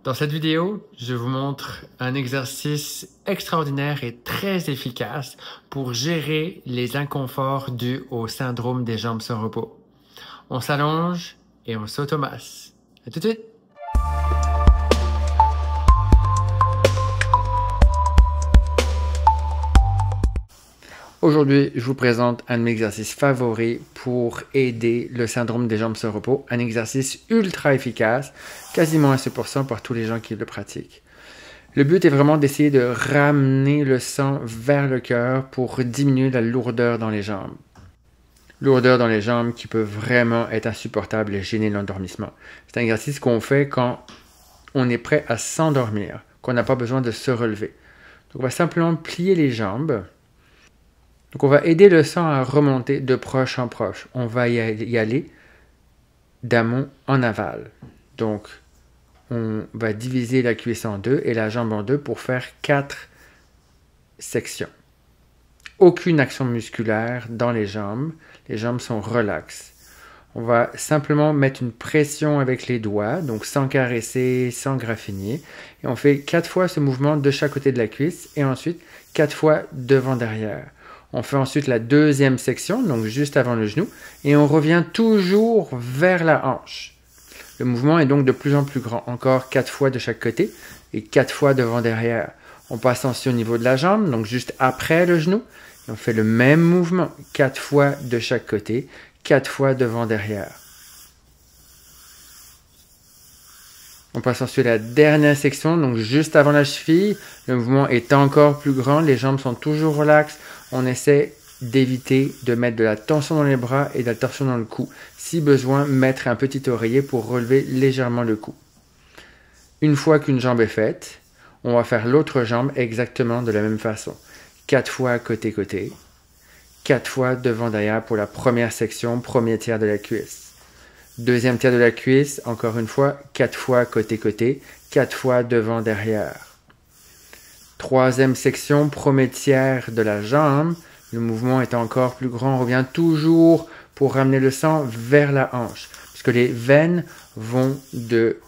Dans cette vidéo, je vous montre un exercice extraordinaire et très efficace pour gérer les inconforts dus au syndrome des jambes sans repos. On s'allonge et on s'automasse. À tout de suite! Aujourd'hui, je vous présente un de mes exercices favoris pour aider le syndrome des jambes sans repos. Un exercice ultra efficace, quasiment à 100% par tous les gens qui le pratiquent. Le but est vraiment d'essayer de ramener le sang vers le cœur pour diminuer la lourdeur dans les jambes. Lourdeur dans les jambes qui peut vraiment être insupportable et gêner l'endormissement. C'est un exercice qu'on fait quand on est prêt à s'endormir, qu'on n'a pas besoin de se relever. Donc on va simplement plier les jambes. Donc on va aider le sang à remonter de proche en proche. On va y aller d'amont en aval. Donc on va diviser la cuisse en deux et la jambe en deux pour faire 4 sections. Aucune action musculaire dans les jambes sont relaxes. On va simplement mettre une pression avec les doigts, donc sans caresser, sans graffiner. Et on fait 4 fois ce mouvement de chaque côté de la cuisse et ensuite 4 fois devant-derrière. On fait ensuite la deuxième section, donc juste avant le genou, et on revient toujours vers la hanche. Le mouvement est donc de plus en plus grand, encore 4 fois de chaque côté et 4 fois devant-derrière. On passe ensuite au niveau de la jambe, donc juste après le genou, et on fait le même mouvement, 4 fois de chaque côté, 4 fois devant-derrière. On passe ensuite à la dernière section, donc juste avant la cheville. Le mouvement est encore plus grand, les jambes sont toujours relaxes. On essaie d'éviter de mettre de la tension dans les bras et de la tension dans le cou. Si besoin, mettre un petit oreiller pour relever légèrement le cou. Une fois qu'une jambe est faite, on va faire l'autre jambe exactement de la même façon. 4 fois côté-côté, 4 fois devant-derrière pour la première section, premier tiers de la cuisse. Deuxième tiers de la cuisse, encore une fois, 4 fois côté-côté, 4 fois devant-derrière. Troisième section, premier tiers de la jambe. Le mouvement est encore plus grand. On revient toujours pour ramener le sang vers la hanche. Puisque les veines vont de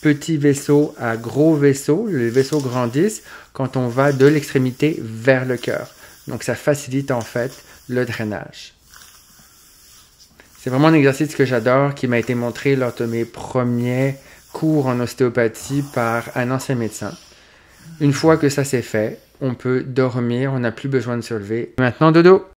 petits vaisseaux à gros vaisseaux. Les vaisseaux grandissent quand on va de l'extrémité vers le cœur. Donc ça facilite en fait le drainage. C'est vraiment un exercice que j'adore, qui m'a été montré lors de mes premiers cours en ostéopathie par un ancien médecin. Une fois que ça c'est fait, on peut dormir, on n'a plus besoin de se lever. Maintenant, dodo!